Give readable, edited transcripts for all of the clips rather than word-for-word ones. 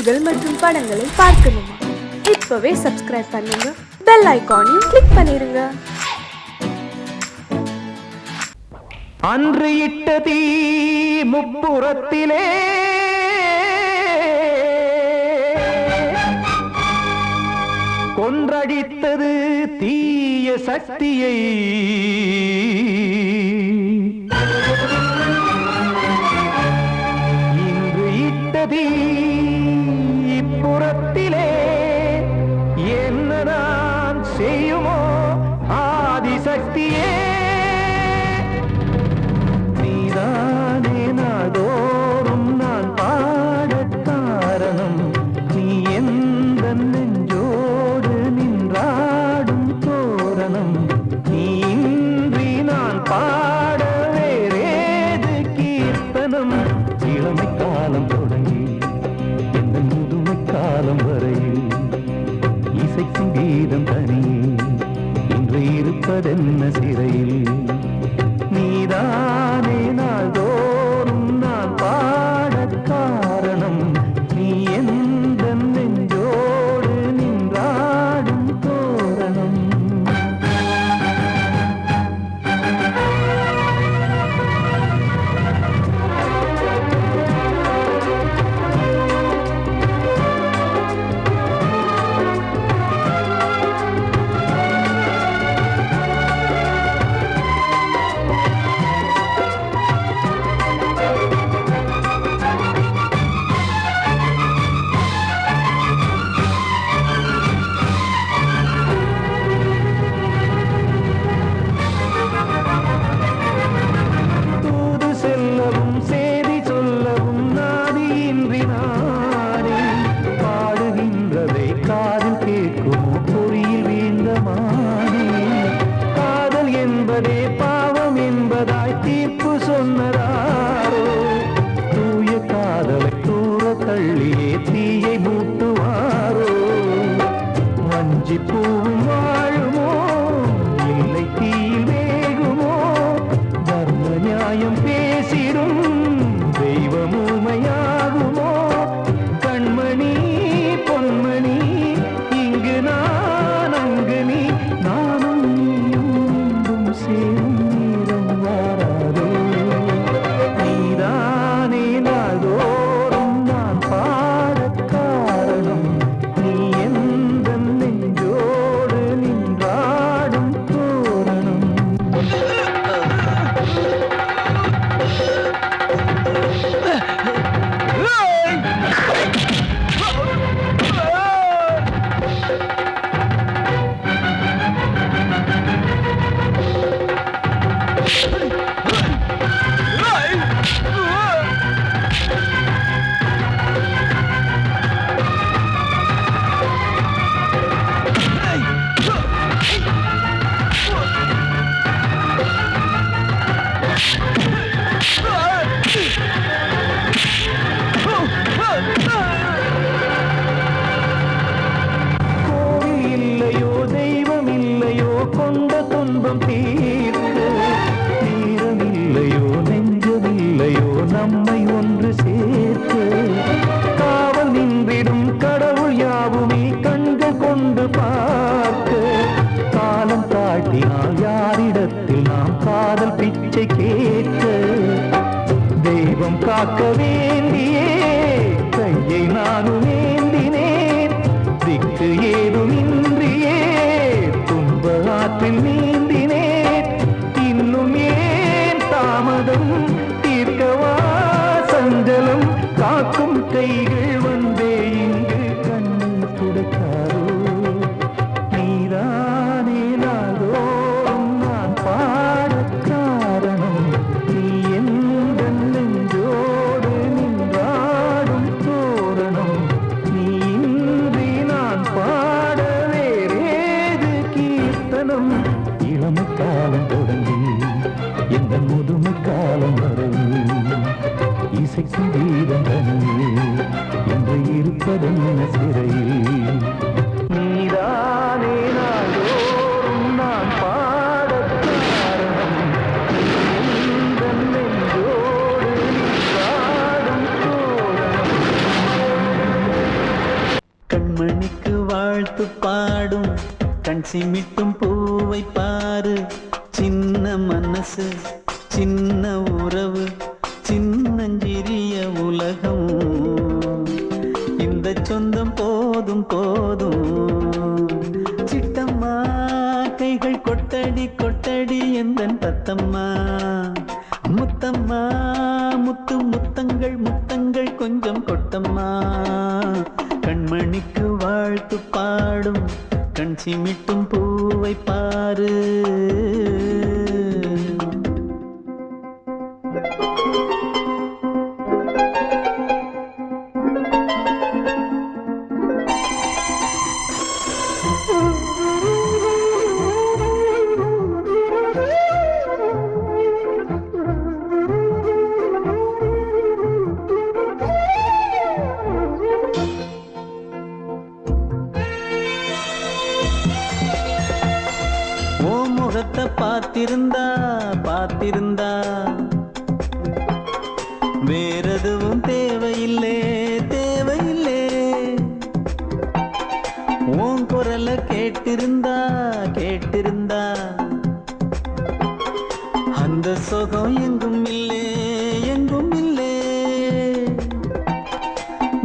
செய்திகள் மற்றும் படங்களை பார்க்கணுமா? இப்பவே சப்ஸ்கிரைப் பண்ணுங்க, பெல் ஐகானையும் கிளிக் பண்ணிருங்க. அன்று இட்ட தீ முப்புறத்திலே கொன்றடித்தது தீய சக்தியை. இன்று இட்ட தீ இப்புறத்திலே என்னதான் செய்யுமோ ஆதிசக்தியே. நீதானே நாள்தோறும் நான் பாட காரணம், நீ எந்த நெஞ்சோடு நின்றாடும் தோரணம். நீ இன்றி நான் பாட வேறேது கீர்த்தனம். இளமை காலம் தொடங்கி எந்த முதுமை காலம் வரையில் இசைக்கும் கீதம் தனியே இன்று இருப்பதென்ன சிறையில். நீதானே நாள்தோறும் நான் பாட காரணம், நீ எந்த நெஞ்சோடு நின்றாடும் தோரணம். பாவம் என்பதாய் தீர்ப்பு சொன்னதாரோ, தூய காதலை தூர தள்ளியே தீயை மூட்டுவாரோ. வஞ்சி பூவும் வாழுமோ இல்லை தீயில் வேகுமோ, தர்ம நியாயம் பேசிடும் தெய்வம் ஊமையாகுமோ. கண்மணி பொன்மணி இங்கு நான் அங்கு நீ, நானும் நீயும் சேரும் நேரம் வாராதோ. நீதானே நாள்தோறும் நான் பாட காரணம், நீ எந்த நெஞ்சோடு நின்றாடும் தோரணம். கோவில் இல்லையோ தெய்வம் இல்லையோ கொண்ட துன்பம் தீர்க்க, நேரம் இல்லையோ நெஞ்சமில்லையோ நம்மை ஒன்று சேர்க்க. காவல் நின்றிடும் கடவுள் யாவுமே கண்கள் கொண்டு பார்க்க. காலம் தாட்டினால் யாரிடத்தில் நாம் காதல் பிச்சை கேட்க. தெய்வம் காக்க வேண்டியே கையை நானும் ஏந்தினேன், திக்கு ஏதுமின்றியே துன்ப ஆற்றில் நீந்தினேன். இன்னும் ஏன் தாமதம் தீர்க்கவா சஞ்சலம், காக்கும் கைகள் வந்தே இங்கு கண்ணீர் துடைக்காரோ. நீதானே நாள்தோறும் நான் பாட காரணம், நீ எந்த நெஞ்சோடு நின்றாடும் தோரணம். நீ இன்றி நான் பாட வேறேது கீர்த்தனம். இளமை காலம் தொடங்கி எந்த முதுமை காலம் வரையில் இசைக்கும் கீதம் தனியே என்று இருப்பதென்ன சிறையில். நீதானே நாள்தோறும் நான் பாட காரணம், நீ எந்த நெஞ்சோடு நின்றாடும் தோரணம். கண்மணிக்கு வாழ்த்து பாடும் கண் சிமிட்டும் பூவை பாரு. சின்ன மனசு சின்ன உறவு சின்னஞ்சிறிய உலகம். இந்த சொந்தம் போதும் போதும். சிட்டம்மா கைகள் கொட்டடி கொட்டடி எந்தன் தத்தம்மா. முத்தம்மா முத்து முத்தங்கள் முத்தங்கள் கொஞ்சம் கொட்டம்மா. கண்மணிக்கு வாழ்த்து பாடும் கண் சிமிட்டும் பூவை பாரு. முகத்தை பார்த்திருந்தா பார்த்திருந்தா வேறெதுவும் தேவையில்லை தேவையில்லை. உன் குரலை கேட்டிருந்தா கேட்டிருந்தா அந்த சுகம் எங்கும் இல்லை எங்கும் இல்லை.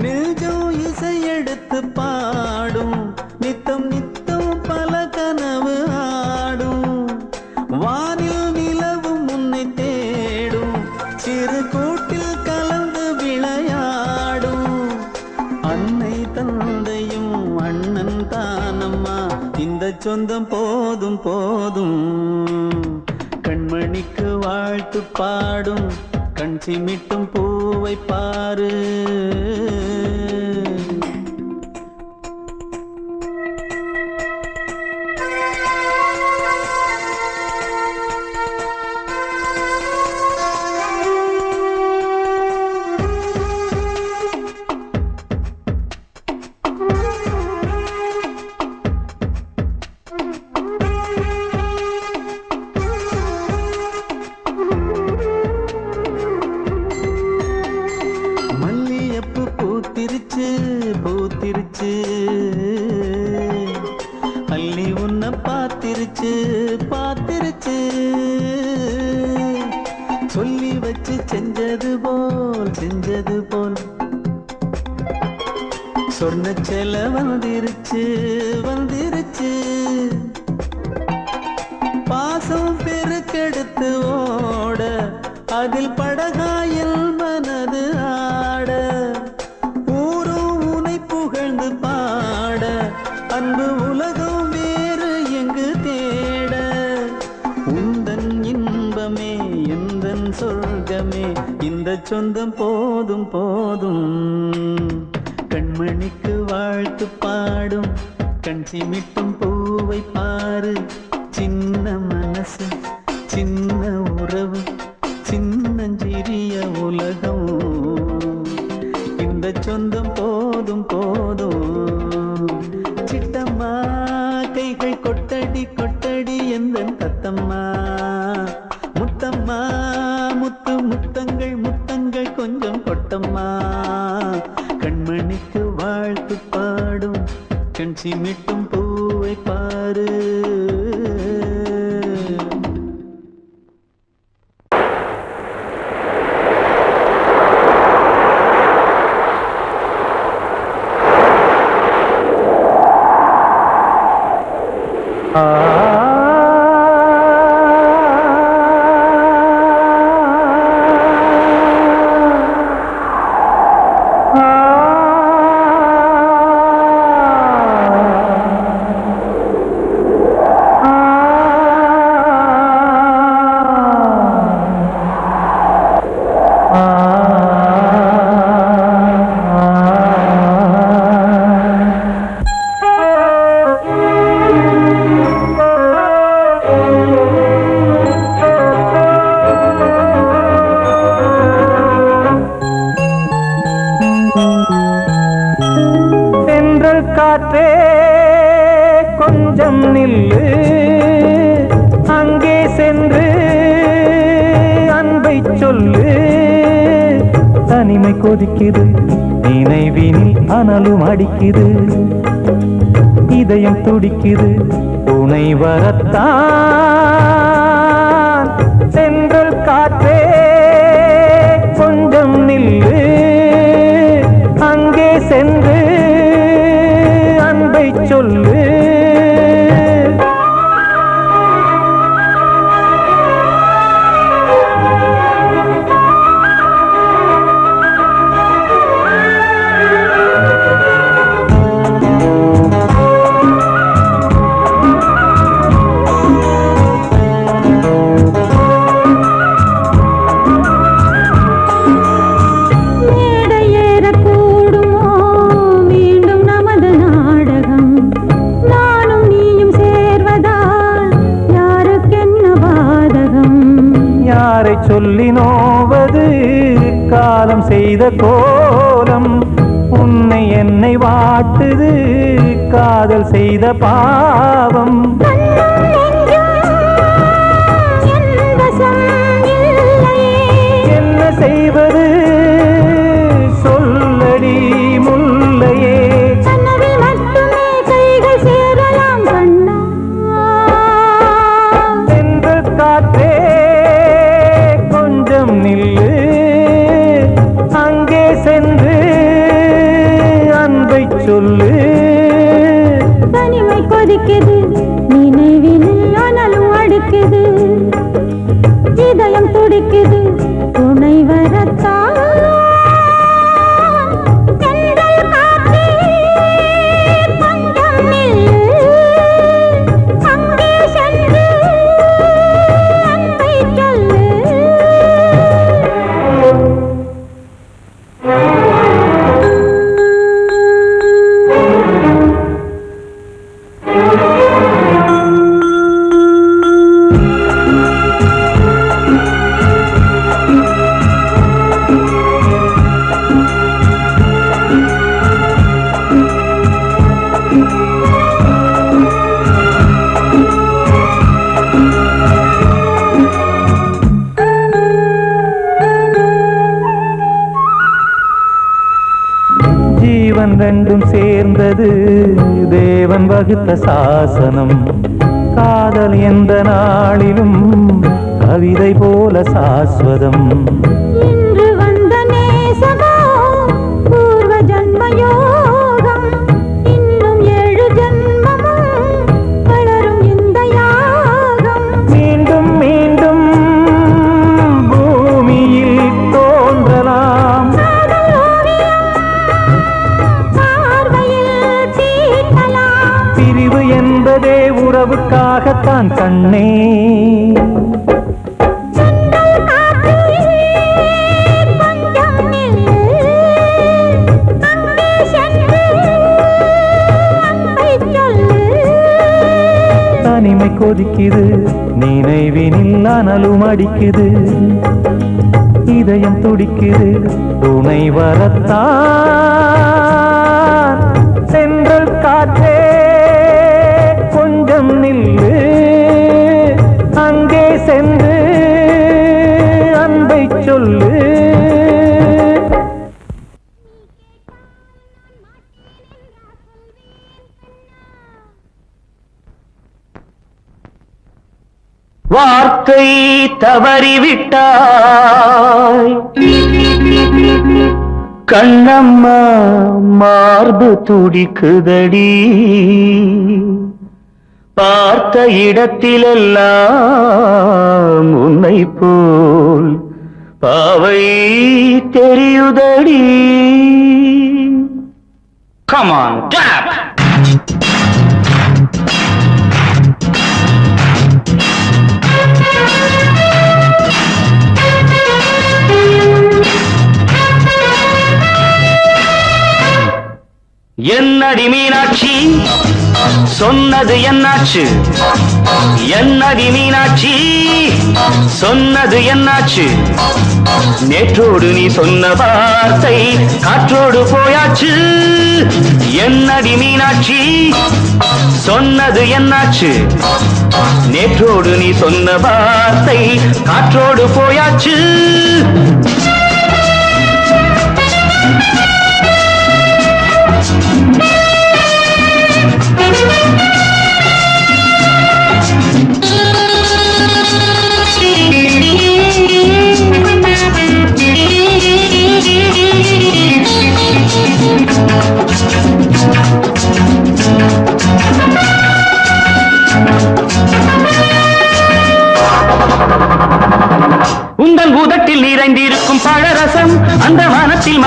நெஞ்சம் இசை எடுத்து பாடும் நித்தம் நித்தம் பல கனவு ஆடும். வானில் நிலவும் உன்னை தேடும் சிறு கூட்டில் கலந்து விளையாடும். அன்னை தந்தையும் அண்ணன் தானம்மா. இந்த சொந்தம் போதும் போதும். கண்மணிக்கு வாழ்த்து பாடும் கண் சிமிட்டும் பூவை பாரு. பூத்திருச்சு பூத்திருச்சு அள்ளி உன்னை பார்த்திருச்சு பார்த்திருச்சு. சொல்லி வச்சு செஞ்சது போல் சொன்ன செல வந்துருச்சு வந்துருச்சு. பாசம் பெருக்கெடுத்து ஓட அதில் படகாயில் மனது ஆட. பாட அன்பு உலகம் வேறு எங்கு தேட. உந்தன் இன்பமே எந்தன் சொர்க்கமே இந்த சொந்தம் போதும் போதும். கண்மணிக்கு வாழ்த்து பாடும் கண் சிமிட்டும் பூவை பாரு. சின்ன மனசு சின்ன உறவு சின்னஞ்சிறிய உலகம். இந்த சொந்தம் போதும் போதும். சிட்டம்மா கைகள் கொட்டடி கொட்டடி எந்தன் தத்தம்மா. முத்தம்மா முத்து முத்தங்கள் முத்தங்கள் கொஞ்சம் கொட்டம்மா. கண்மணிக்கு வாழ்த்து பாடும் கண் சிமிட்டும் பூவை பாரு. காற்றே கொஞ்சம் நில்லு, அங்கே சென்று அன்பை சொல்லு. தனிமை கொதிக்குது நினைவினில் அனலும் அடிக்குது, இதயம் துடிக்குது, துணை வரத்தான். சென்றல் காற்றே கொஞ்சம் நில்லு, அங்கே சென்று அன்பை சொல்லு. சொல்லி நோவது காலம் செய்த கோலம், உன்னை என்னை வாட்டுது காதல் செய்த பாவம். என்ன செய்வது சொல்லடி முல்லையே, சென்று காற்றே நில்லு, அங்கே சென்று அன்பை சொல்லு. தனிமை கொதிக்குது, நினைவினில் அனலும் அடிக்குது, இதயம் துடிக்குது, துணை வரத்தான். ரெண்டும் சேர்ந்தது தேவன் வகுத்த சாசனம், காதல் எந்த நாளிலும் கவிதை போல சாஸ்வதம். இன்று வந்த நேசமோ பூர்வ ஜன்ம யோகம், இன்னும் 7 ஜன்மமும் வளரும் இந்த யாகம். மீண்டும் மீண்டும் பூமியில் தோன்றலாம், பிரிவு என்பதே உறவுக்காகத்தான் கண்ணே. தனிமை கொதிக்குது, நினைவினில் அனலும் அடிக்குது, இதயம் துடிக்குது, துணை வரத்தான். சென்றல் காற்றே கொஞ்சம் நில்லு, அங்கே சென்று அன்பை சொல்லு. வார்த்தை தவறிவிட்டாய் கண்ணம்மா, மார்பு துடிக்குதடி, பார்த்த இடத்திலெல்லாம் உன்னை போல் பாவை தெரியுதடி. Come on, clap! என்னடி மீனாட்சி சொன்னது என்னாச்சு, என்னடி மீனாட்சி சொன்னது என்னாச்சு, நேற்றோடு நீ சொன்ன வார்த்தை காற்றோடு போயாச்சு. என்னடி மீனாட்சி சொன்னது என்னாச்சு, நேற்றோடு நீ சொன்ன வார்த்தை காற்றோடு போயாச்சு.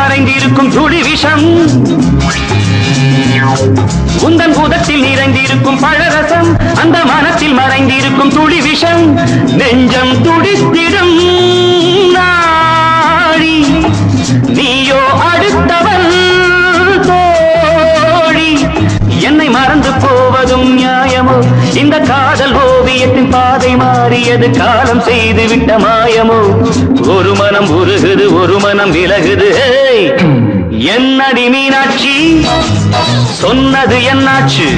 மறைந்திருக்கும் துளி விஷம் உந்தன் பூதத்தில் நிறைந்திருக்கும் பழரசம் அந்த மனத்தில் மறைந்திருக்கும் துளி விஷம் நெஞ்சம் துடித்திடும் நாடி நீயோ அடுத்தவன் தோழி என்னை மறந்து போவதும் நியாயமோ இந்த காதல் ஓவியத்தின் பாதை மாறியது காலம் செய்து விட்ட மாயமோ ஒரு மனம் உருகுது ஒரு மனம் விலகுது என்னடி மீனாட்சி சொன்னது என்னாச்சு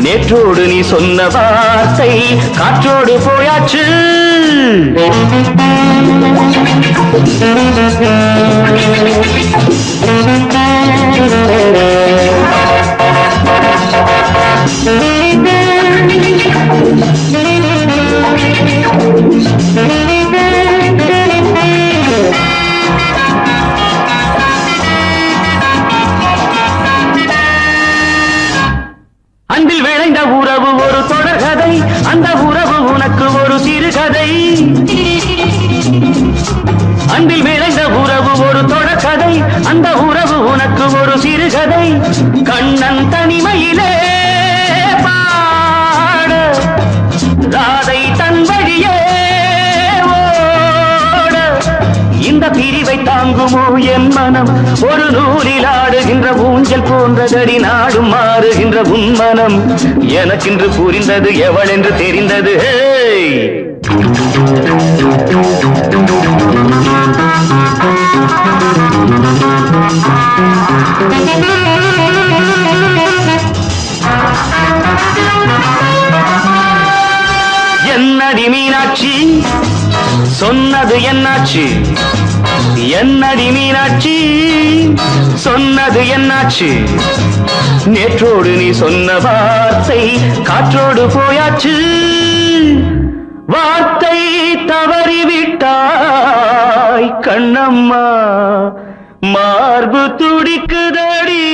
நேற்றோடு நீ சொன்ன வார்த்தை காற்றோடு போயாச்சு அன்பில் விளைந்த உறவு ஒரு தொடர்கதை அந்த உறவு உனக்கு ஒரு சிறுகதை அன்பில் விளைந்த உறவு ஒரு தொடர்கதை அந்த உறவு உனக்கு ஒரு சிறுகதை கண்ணன் தனிமையிலே பாட ராதை தன் வழியே ஓட இந்த பிரிவை தாங்குமோ என் மனம் ஒரு நூலில் ஆடுகின்ற ஊஞ்சல் போன்றதடி நாடும் மாறுகின்ற உன்மனம் எனக்கென்று புரிந்தது எவள் என்று தெரிந்தது என்னடி மீனாட்சி சொன்னது என்னாச்சு என்னடி மீனாட்சி சொன்னது என்னாச்சு நேற்றோடு நீ சொன்ன வார்த்தை காற்றோடு போயாச்சு வார்த்தை தவறிவிட்டாய் கண்ணம்மா மார்பு துடிக்குதடி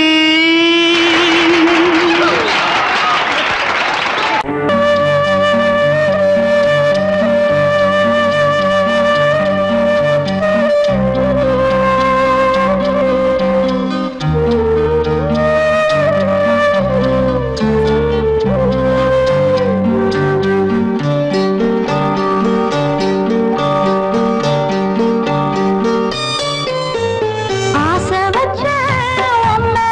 ஆசை வச்ச உன்னை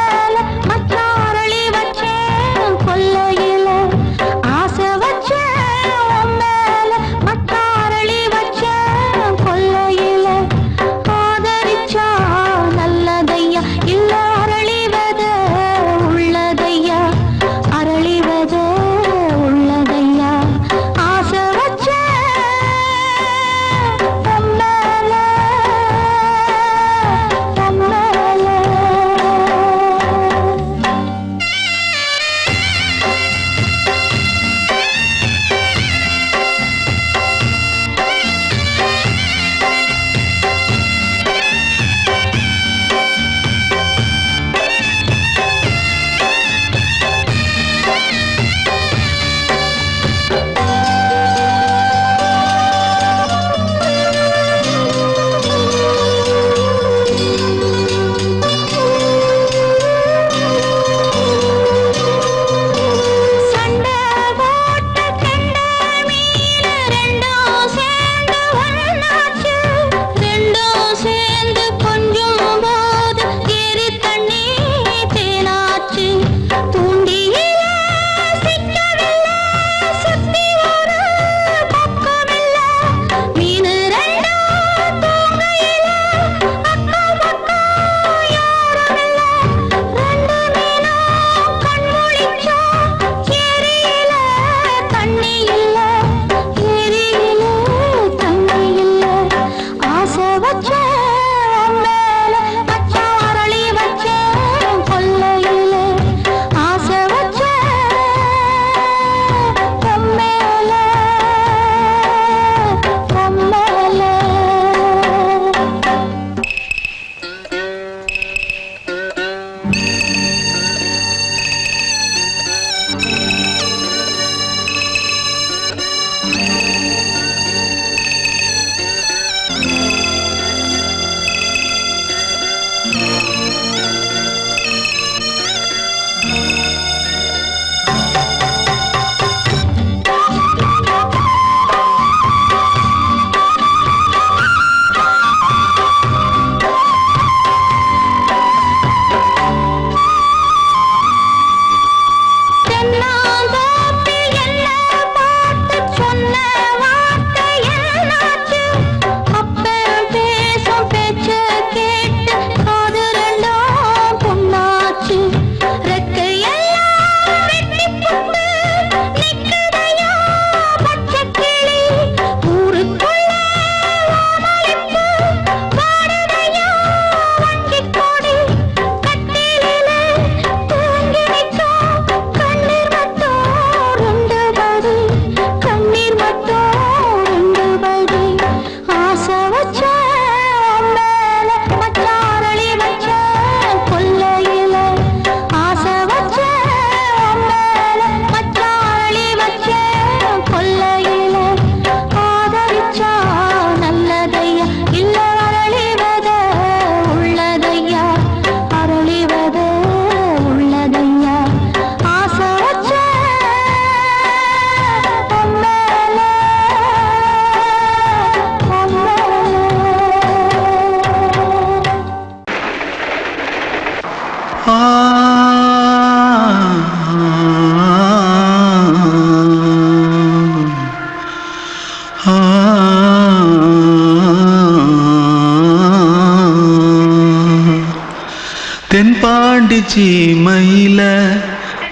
தென்பாண்டி சீமையில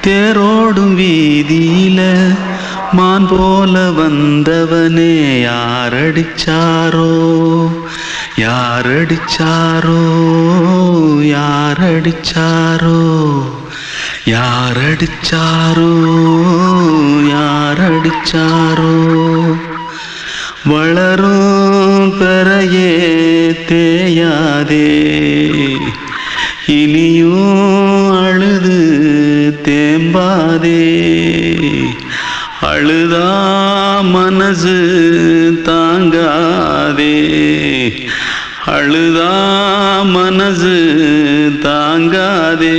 தேரோடும் வீதியில மான் போல வந்தவனே யாரடிச்சாரோ யாரடிச்சாரோ யாரடிச்சாரோ யாரடிச்சாரோ யாரடிச்சாரோ வளரும் பெறையே தேயாதே இனியும் அழுது தேம்பாதே அழுதா மனசு தாங்காதே அழுதா மனசு தாங்காதே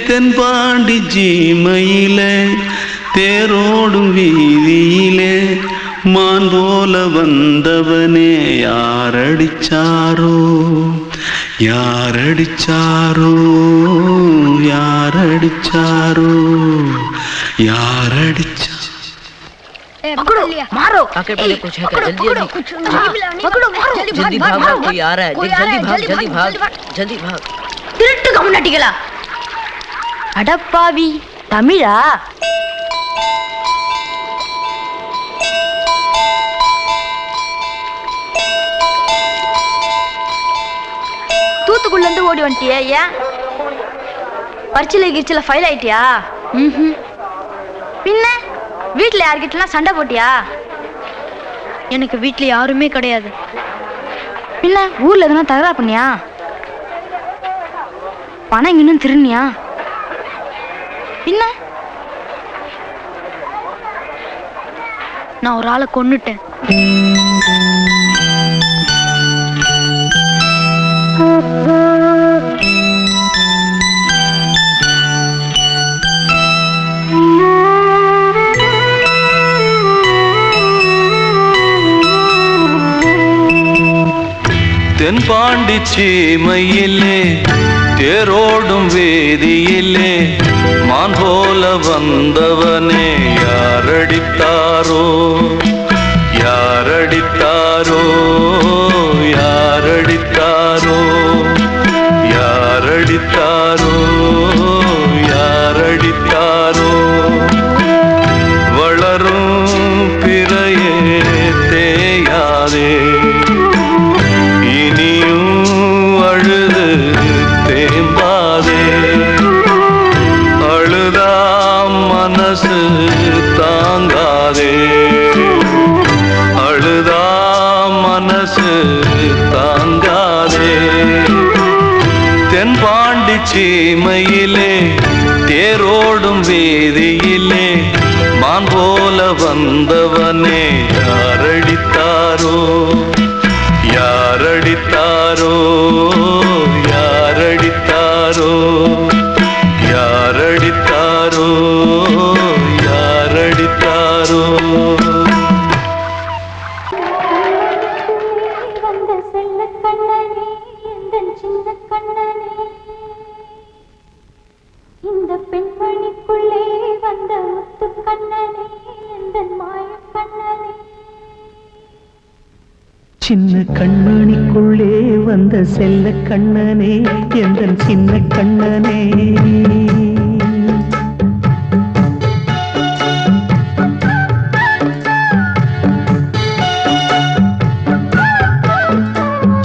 தென்பாண்டி சீமையிலே தேரோடும் வீதியிலே மான் போல வந்தவனே யாரடிச்சாரோ யாரடிச்சாரோ யாரடிச்சாரோ யாரடிச்சா पकड़ो मारो आके पहले कुछ है क्या जल्दी जल्दी पकड़ो मारो जल्दी भाग भाग कोई आ रहा है जल्दी भाग जल्दी भाग திருட்டு கம்முனாட்டிகளா அடப்பாவி தமிழா தூத்துக்குள்ள இருந்து ஓடி வந்துட்டியா ஏன் பரிச்சையில கிரிச்சில ஃபைல் ஆயிட்டியா பின்ன வீட்டுல யார்கிட்டலாம் சண்டை போட்டியா எனக்கு வீட்டுல யாருமே கிடையாது பின்ன ஊர்ல எதுனா தகராறு பண்ணியா பணம் இன்னும் திருநியா பின்ன நான் ஒரு ஆளை கொன்னுட்டேன் தென்பாண்டி சீமையிலே தேரோடும் வேதியிலே மான் போல வந்தவனே யாரடித்தாரோ யாரடித்தாரோ யாரடித்தாரோ யாரடித்தாரோ யாரடித்தாரோ வளரும் பிறையே தேயாதே மனசு தாங்காதே அழுதா மனசு தாங்காதே தென்பாண்டி சீமையிலே தேரோடும் வீதியிலே மான் போல வந்தவனே யாரடித்தாரோ யாரடித்தாரோ யாரடித்தாரோ யாரடித்தாரோ யாரடித்தாரோ வந்த செல்ல கண்ணனே எந்தன் சின்ன கண்ணனே இந்த பெண்மணிக்குள்ளே வந்த முத்து கண்ணனே எந்தன் மாய கண்ணனே சின்ன கண்மணிக்குள்ளே வந்த செல்ல கண்ணனே எந்தன் சின்ன கண்ணனே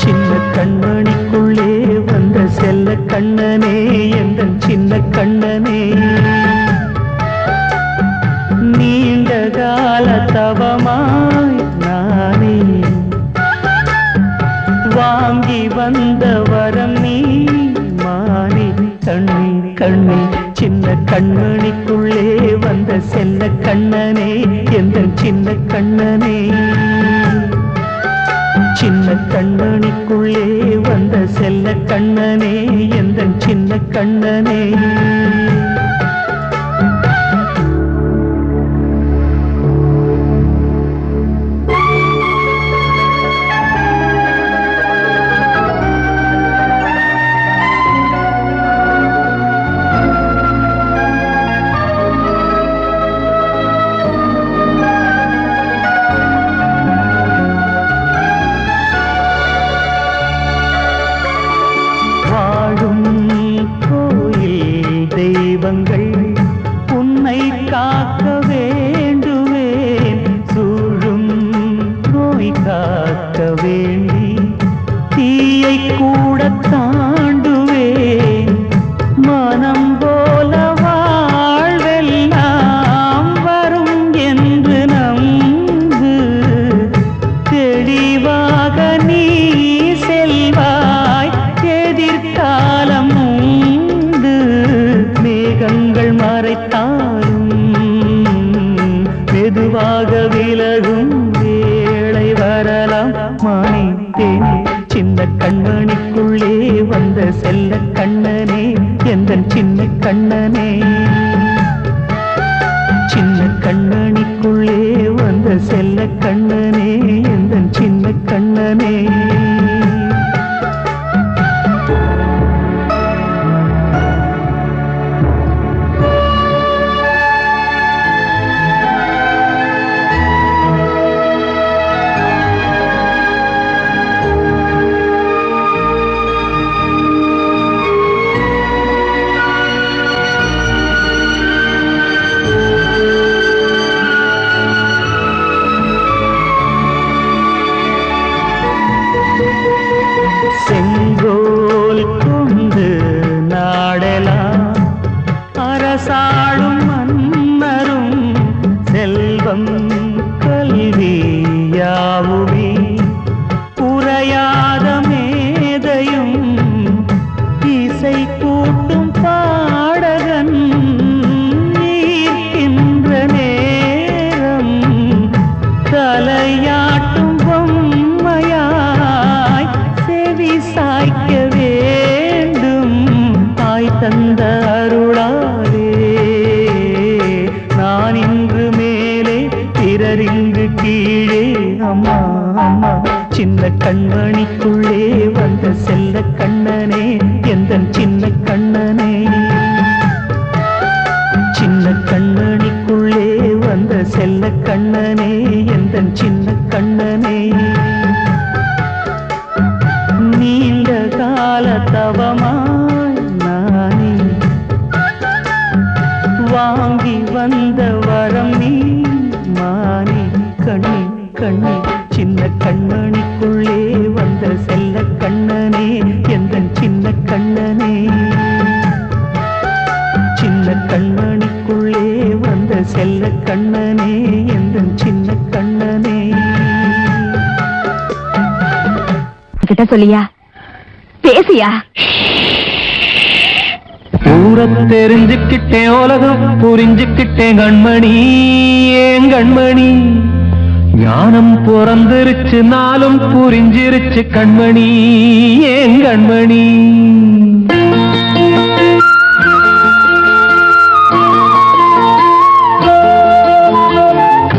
சின்ன கண்மணிக்குள்ளே வந்த செல்ல கண்ணனே எந்தன் சின்ன கண்ணனே நீண்ட கால தவமாய் நானே வாங்கி வந்த வரம் நீ மாறி கண்ணி கண்ணி சின்ன கண்மணிக்குள்ளே வந்த செல்ல கண்ணனே எந்தன் சின்ன கண்ணனே சின்ன கண்மணிக்குள்ளே வந்த செல்ல கண்ணனே எந்தன் சின்ன கண்ணனே வாழும் எந்தன் சின்ன கண்ணனே சின்ன கண்ணனிக்குள்ளே வந்த செல்ல கண்ணனே எந்தன் சின்ன கண்ணனே செங்கோல் கொண்டு நாடலாம் அரசாளும் மன்னரும் செல்வம் கல்வி யாவுமே உரையாத மேதையும் இசை கூட்டும் பாடகன் ஈர்க்கின்ற நேரம் தலையாட்டும் பொம்மையாய் செவி சாய்க்க வேண்டும் தாய் தந்த அருளாலே நான் இன்று மேலே பிறர் இங்கு கீழே அம்மா அம்மா சின்ன கண்மணிக்குள்ளே வந்த செல்ல கண்ணனே எந்தன் சின்ன கண்ணனே சின்ன கண்ணனிக்குள்ளே வந்த செல்ல கண்ணனே எந்தன் சின்ன கண்ணனே நீண்ட கால தவமாய் நானே வாங்கி வந்த வரம் நீ மானே கண்ணே கண்ணே சின்ன கண்ணனிக்குள்ளே வந்த செல்ல கண்ணனே எந்தன் சின்ன கண்ணனே சின்ன கண்ணனிக்குள்ளே வந்த செல்ல கண்ணனே எந்தன் சின்ன கண்ணனே கிட்ட சொல்லியா பேசியா ஊரை தெரிஞ்சுக்கிட்டேன் உலகம் புரிஞ்சுக்கிட்டேன் கண்மணி ஏன் கண்மணி ஞானம் பிறந்திருச்சு நாளும் புரிஞ்சிருச்சு கண்மணி ஏன் கண்மணி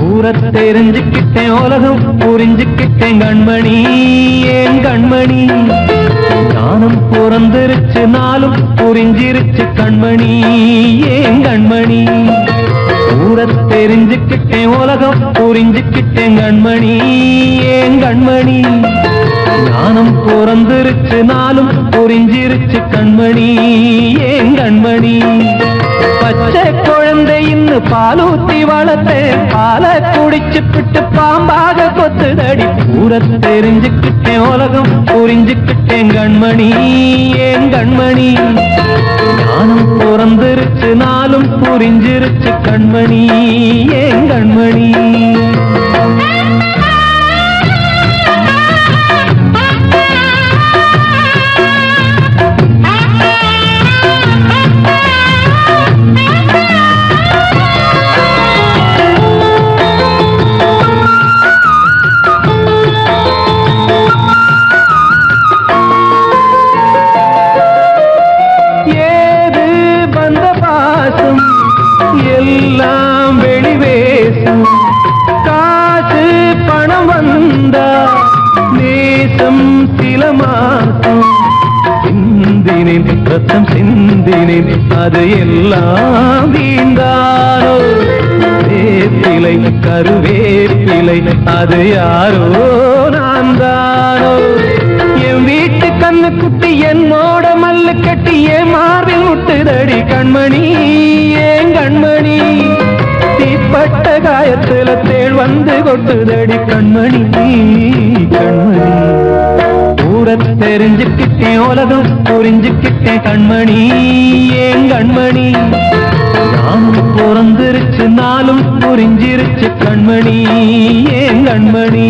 ஊரை தெரிஞ்சுக்கிட்டேன் உலகம் புரிஞ்சுக்கிட்டேன் கண்மணி ஏன் கண்மணி ஞானம் பிறந்திருச்சு நாளும் புரிஞ்சிருச்சு கண்மணி ஏன் கண்மணி ஊரை தெரிஞ்சுக்கிட்டேன் உலகம் புரிஞ்சுக்கிட்டேன் கண்மணி ஏன் கண்மணி ஞானம் பிறந்திருச்சு நாளும் புரிஞ்சிருச்சு கண்மணி ஏன் கண்மணி பச்சை குழந்தை இன்னும் பாலூத்தி வளர்த்தேன் பாலை குடிச்சு பிட்டு பாம்பாக கொத்துதடி ஊரை தெரிஞ்சுக்கிட்டேன் உலகம் புரிஞ்சுக்கிட்டேன் கண்மணி ஏன் கண்மணி ஞானம் பிறந்திருச்சு நாளும் புரிஞ்சிருச்சு கண்மணி ஏன் கண்மணி எல்லாம் வெளிவேசும் காசு பணம் வந்தா நேசம் சில மாசம் சிந்தினேன் ரத்தம் சிந்தினேன் அது எல்லாம் வீந்தாரோ வேப்பிலை கருவேப்பிலை அது யாரோ நான் தானோ என் வீட்டு கண்ணு குட்டி என்னோட மல்லு கட்டி என் மார்பில் முட்டுதடி கண்மணி ஏன் கண்மணி தீப்பட்ட காயத்துல தேள் வந்து கொட்டுதடி கண்மணி கண்மணி ஊரை தெரிஞ்சுக்கிட்டேன் உலகம் புரிஞ்சுக்கிட்டேன் கண்மணி ஏன் கண்மணி நானும் பிறந்திருச்சு நாளும் புரிஞ்சிருச்சு கண்மணி ஏன் கண்மணி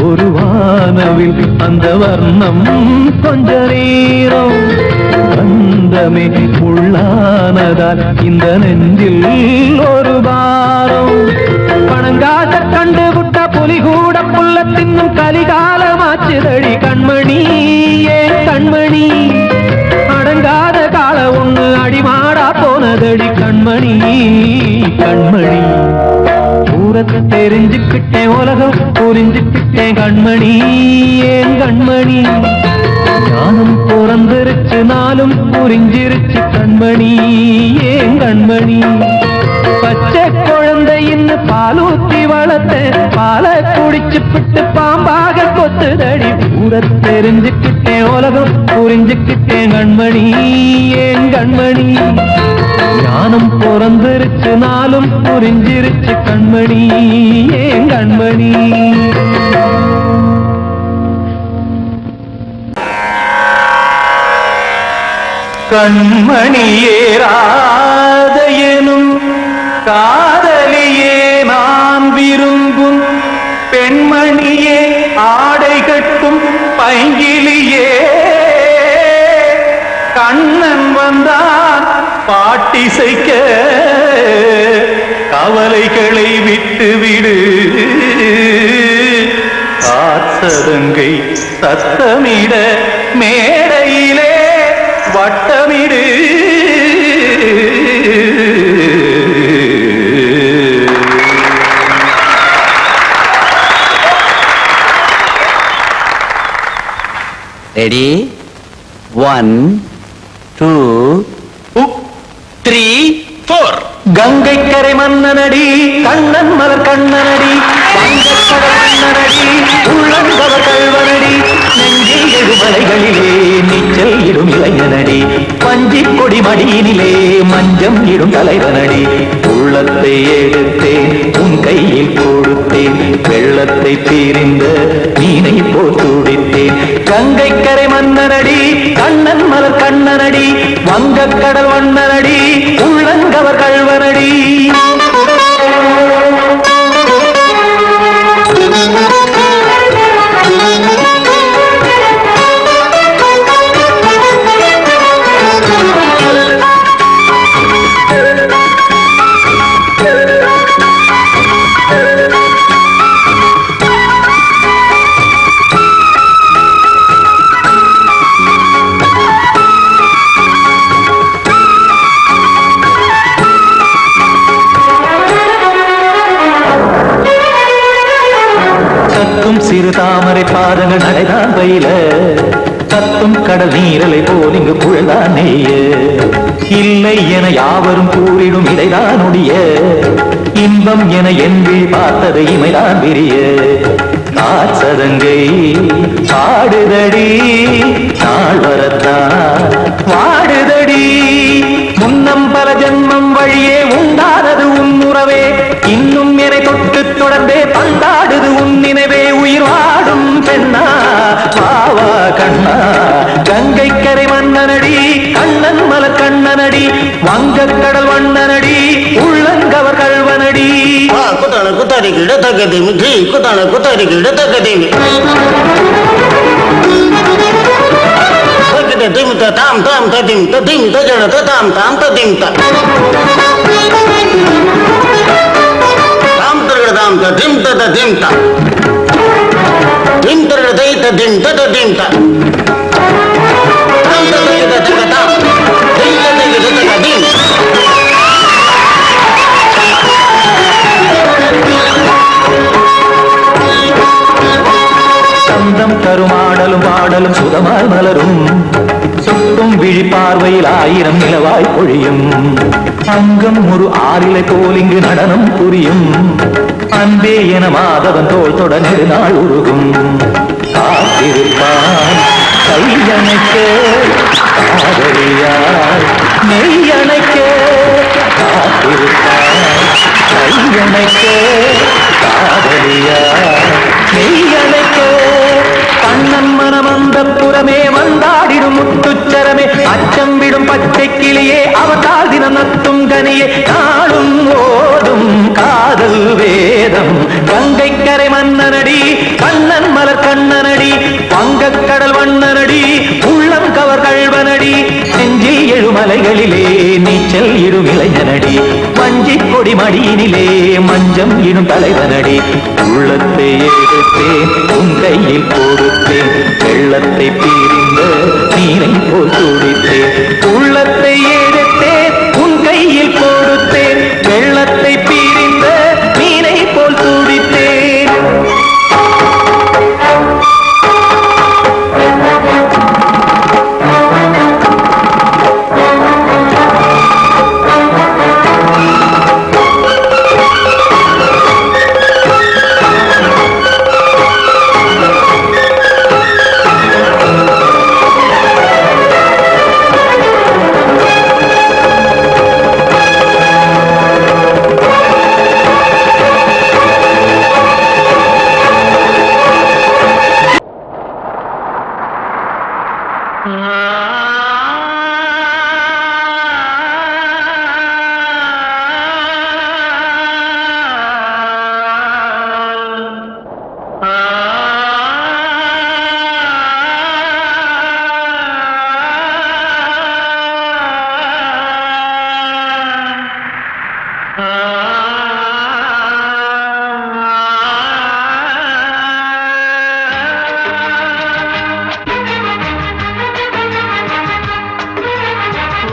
ஒரு வானவில் அந்த வர்ணம் கொஞ்ச நேரம் பந்தமே உள்ளானதால் இந்த நெஞ்சில் ஒரு பாரம் பணங்காக கண்டு விட்ட புலி கூட புல்ல தின்னும் கலிகாலமாச்சுதடி கண்மணி ஏன் கண்மணி அடங்காத கால ஒண்ணு அடிமாடா போனதடி கண்மணி கண்மணி ஊரத்தை தெரிஞ்சுக்கிட்டேன் உலகம் புரிஞ்சுக்கிட்டேன் கண்மணி ஏன் கண்மணி ஞானம் பிறந்திருச்சு நாளும் புரிஞ்சிருச்சு கண்மணி ஏன் கண்மணி பச்சை குழந்தை இன்னும் பாலூத்தி வளர்த்த பால குடிச்சு பிட்டு பாம்பாக கொத்துதடி ஊரை தெரிஞ்சுக்கிட்டேன் உலகம் புரிஞ்சுக்கிட்டேன் கண்மணி ஏன் கண்மணி ஞானம் பிறந்திருச்சு நாளும் புரிஞ்சிருச்சு கண்மணி ஏன் கண்மணி கண்மணியே ராதையனும் காதலியே நான் விரும்பும் பெண்மணியே ஆடை கட்டும் பைங்கிலியே கண்ணன் வந்தான் பாட்டிசைக்க கவலைகளை விட்டுவிடு காத்ததங்கை சத்தமிட மேடையிலே வட்டமிடு ரெடி 1 2 3 4 கங்கை கரை மன்னனடி கண்ணன் மலர் கண்ணனடி வங்கக்கடல் மன்னனடி உள்ளங்கவர் கல்வனடி நெஞ்சில் எழுமலைகளிலே நீச்சல் இடும் இளைஞனடி பஞ்சி கொடி மடியினிலே மஞ்சம் இடும் தலைவனடி உள்ளத்தை எடுத்தேன் உன் கையில் கொடுத்தேன் வெள்ளத்தை தீரிந்த மீனை போல் துடித்தேன் கங்கை கரை மன்னனடி கண்ணன் மலர் கண்ணனடி வங்கக்கடல் வண்ணனடி உள்ளங்கவர் கல்வனடி சிறு தாமரை பாதங்கள் நடைதான் பயில கத்தும் கடல் நீரலை போல் இங்கு புழல்தான் நெய்ய இல்லை என யாவரும் கூறிடும் இடைதான் ஒடிய இன்பம் என என்பி பார்த்தது இமைதான் விரிய காற்சதங்கை பாடுதடி நாள் வரத்தான் வாடுதடி முன்னம் பல ஜென்மம் வழியே உண்டானது உன் உறவே இன்னும் என்னை தொட்டு தொடர்ந்தே பந்தாடுது உன் நினைவே உயிர் வாடும் பெண்ணா பாவா கண்ணா கங்கை கரை மன்னனடி கண்ணன் மலர் கண்ணனடி வங்கக்கடல் வண்ணனடி உள்ளங்கவர் கல்வனடி குத்தான குத்தாரிக்கு இடத்தக்கதேமி குத்தான குத்தாரிக்கு இடத்தக்கதேமி திமுத்த தாம் தாம் ததிம் ததிம் தஜட தாம் தாம் ததிம் தாம் தாம் ததிம் ததிம் தாம் திம் தரட தை ததிம் ததிம் தாம் தாம் ததிம் ததிம் தாம் திம் ததிம் ததிம் சந்தம் தருமாடலும் பாடலும் சுதமாய் மலரும் சுட்டும் விழி பார்வையில் ஆயிரம் நிலவாய் பொழியும் அங்கம் ஒரு ஆறிலை போல் இங்கு நடனம் புரியும் அன்பே என மாதவன் தோல் தொட நெடுநாள் உருகும் காத்திருப்பான் கையணைக்க காதலியார் மெய்யணைக்க காத்திருப்பான் கையணைக்க காதலியார் மெய்யணைக்க கண்ணன் மனமந்த புறமே வந்தாடிடும் முத்துச்சரமே அச்சம் விடும் பச்சை கிளியே அவதால் தினம் நத்தும் கனியே நாளும் ஓடும் காதல் வேதம் கங்கை கரை மன்னனடி கண்ணன் மலைகளிலே நீச்சல் இடும் இளைஞனடி, வஞ்சி கொடி மடியினிலே மஞ்சம் இடும் தலைவனடி. உள்ளத்தை எடுத்தேன் உன் கையில் கொடுத்தேன், வெள்ளத்தை பிரிந்த நீரை போல் துடித்தேன். உள்ளத்தை எடுத்தேன் உன் கையில் கொடுத்தேன், வெள்ளத்தை பிரிந்த நீரை போல் துடித்தேன்.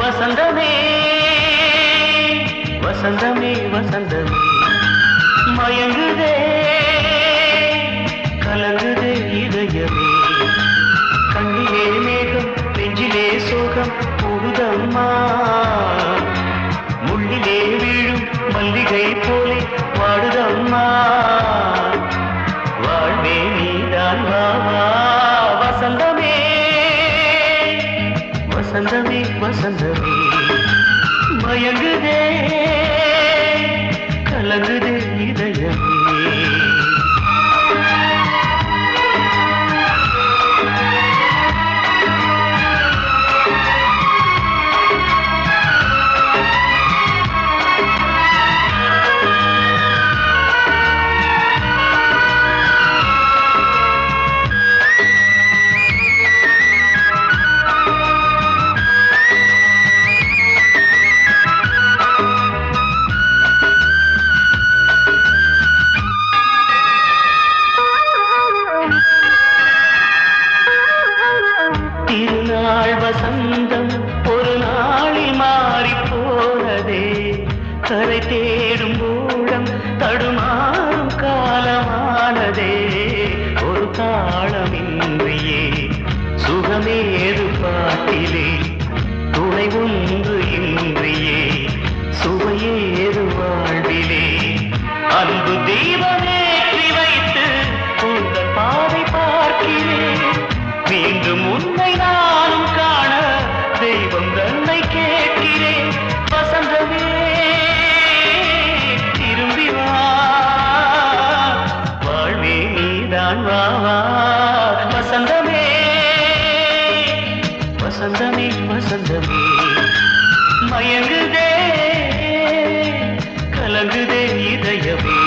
வசந்தமே வசந்தமே வசந்தமே மயங்குதே கலங்குதே இதயமே. கண்ணிலே மேகம் நெஞ்சிலே சோகம் கூடுதம்மா, முள்ளிலே வீழும் மல்லிகை போலே வாடுதம்மா. வாழ்வே நீதான் வா வா. வசந்தமே வசந்தமே வசந்தமே மயங்குதே கலங்குதே இதயமே. திருநாள் வசந்தம் ஒரு நாளில் மாறி போனதே, கரை தேடும் ஊழம் தடுமாறும் காலமானதே. ஒரு தாளமின்றியே சுகமேது பாட்டிலே, துணை ஒன்று இன்றியே சுவையேது வாழ்விலே. அன்பு தீபமேற்றி வைத்து உங்கள் பாதை பார்க்கிறேன், மீண்டும் உன்னை நானும் காண தெய்வம் தன்னை கேட்கிறேன். வசந்தமே திரும்பி வா, வாழ்வே நீதான் வா வா. வசந்தமே வசந்தமே வசந்தமே மயங்குதே கலங்குதே இதயமே.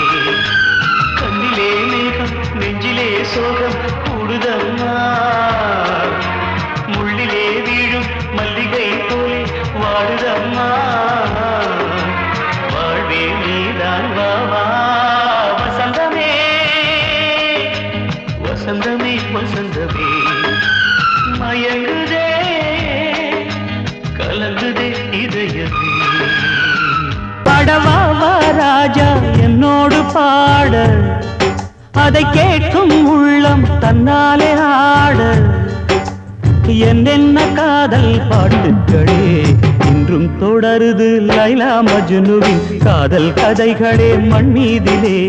கண்ணிலே மேகம் நெஞ்சிலே சோகம் கூடுதம்மா, முள்ளிலே வீழும் மல்லிகை போலே வாடுதம்மா. வாழ்வே நீதான் வா வா. வசந்தமே வசந்தமே வசந்தமே மயங்குதே கலங்குதே இதயமே. பாடவா வா ராஜா என்னோடு பாட, அதை கேட்கும் உள்ளம் தன்னாலே ஆட. என்னென்ன காதல் பாட்டுகளே இன்றும் தொடருது, லைலா மஜ்னுவின் காதல் கதைகளே மண் மீதிலே.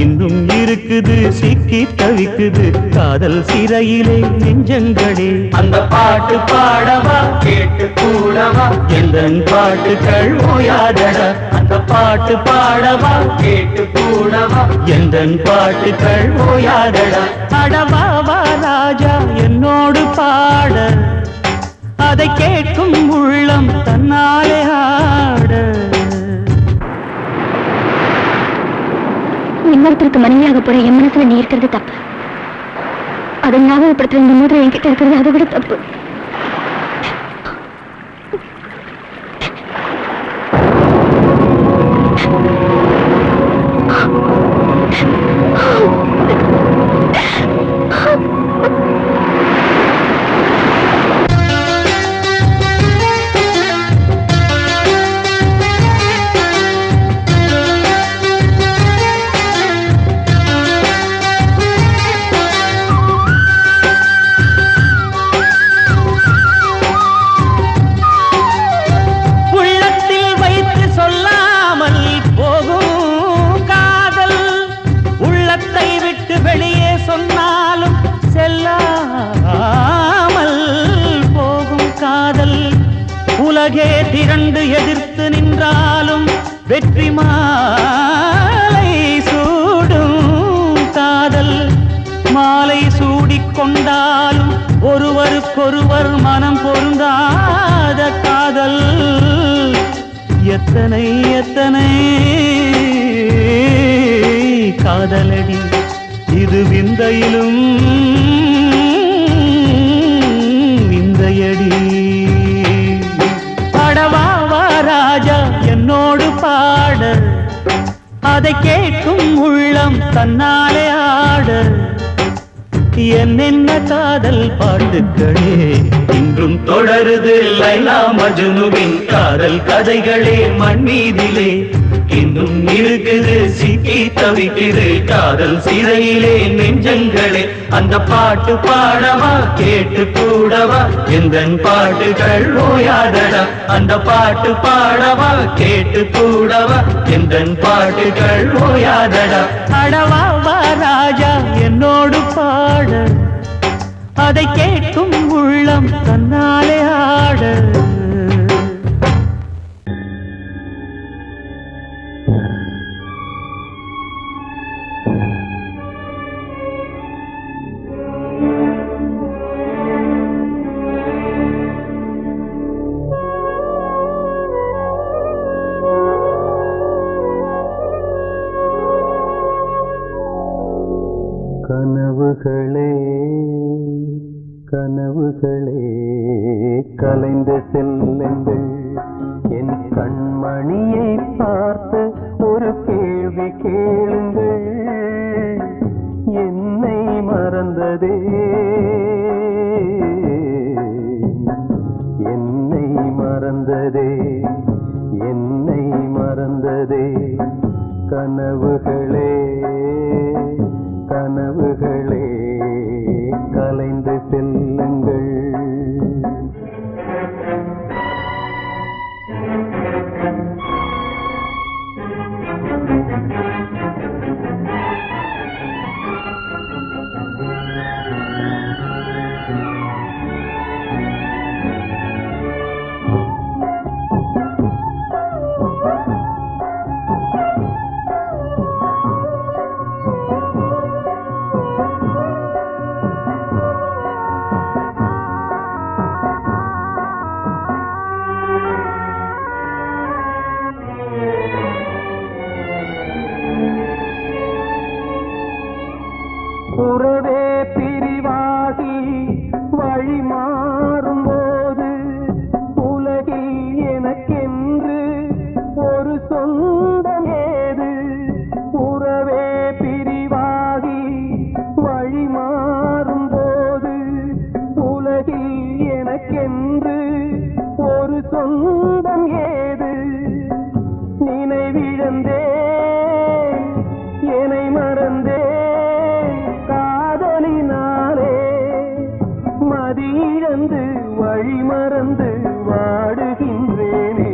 இன்னும் இருக்குது சிக்கி தவிக்குது காதல் சிறையிலே நெஞ்சங்களே. அந்த பாட்டு பாடவா கேட்டு கூடவா எந்தன் பாட்டுகள் ஓயாதடா. அந்த பாட்டு பாடவா கேட்டு கூடவா எந்தன் பாட்டுகள் ஓயாதடா. அடவா வா ராஜா என்னோடு பாட, அதை கேட்கும் உள்ளம் தன்னாலே ஆட. இன்னொருத்தருக்கு மனைவியாக போற என் மனசுல நீ இருக்கிறது தப்பு. அதை ஞாபகப்படுத்துற இந்த மூன்று என்கிட்ட இருக்கிறது அதை விட தப்பு. உலகே திரண்டு எதிர்த்து நின்றாலும் வெற்றி மாலை சூடும் காதல். மாலை சூடிக்கொண்டாலும் ஒருவருக்கொருவர் மனம் பொருந்தாத காதல். எத்தனை எத்தனை காதலடி இது விந்தையிலும் விந்தையடி. பாடவா ராஜா என்னோடு பாட, அதை கேட்கும் உள்ளம் தன்னாலே ஆட. என்னென்ன காதல் பாட்டுக்களே இன்றும் தொடருது லைலா மஜ்னுவின் காதல் கதைகளே மண் மீதிலே. இன்னும் இருக்குது சிக்கி தவிக்குது காதல் சிறையிலே நெஞ்சங்களே. அந்த பாட்டு பாடவா கேட்டு கூடவா எந்தன் பாட்டுகள் ஓயாதடா. அந்த பாட்டு பாடவா கேட்டு கூடவா எந்தன் பாட்டுகள் ஓயாதடா. அடவா வா ராஜா என்னோடு பாட, அதை கேட்கும் உள்ளம் தன்னாலே ஆட. கனவுகளே கனவுகளே கலைந்து செல்லுங்கள். என் கண்மணியை பார்த்து ஒரு கேள்வி கேளுங்கள். என்னை மறந்ததே என்னை மறந்ததே என்னை மறந்ததே. கனவுகளே கனவுகளே கலைந்து செல்லுங்கள். உறவே பிரிவாகி வழி மாறும்போது உலகில் எனக்கென்று ஒரு சொந்தம் ஏது. உறவே பிரிவாகி வழி மாறும்போது உலகில் எனக்கென்று ஒரு சொந்தம் ஏது. நினைவிழந்தே என்னை மறந்தே காதலினாலே மதியிழந்து வழி மறந்து வாடுகின்றேனே.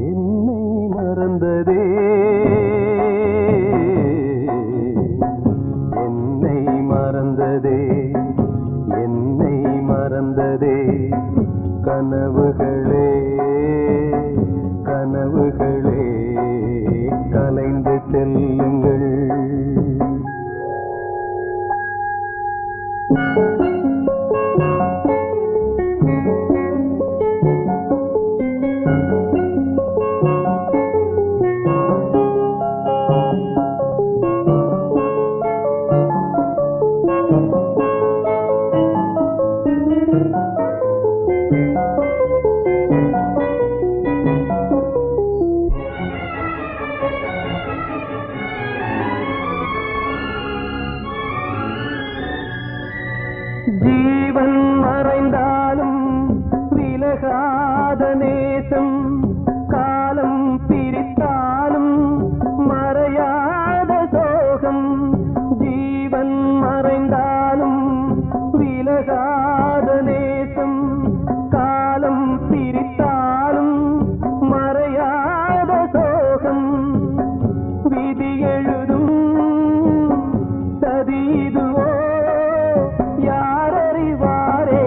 என்னை மறந்ததே என்னை மறந்ததே என்னை மறந்ததே. கனவுகளே கனவுகளே கலைந்து செல்லுங்கள். ஜீவன் மறைந்தாலும் விலகாத நேசம். காலம் பிரித்தாலும் மறையாத சோகம். ஜீவன் மறைந்தாலும் விலகாத நேசம். காலம் பிரித்தாலும் மறையாத சோகம். விதி எழுதும் சதிதுவோ யாரறிவாரே.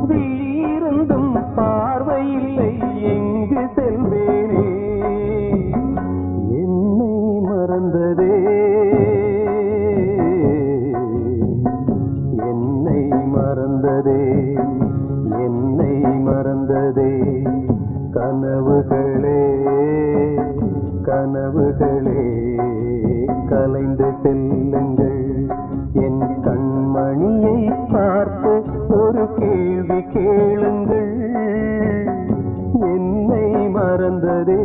வீருந்தும் கேளுங்கள் என்னை மறந்ததே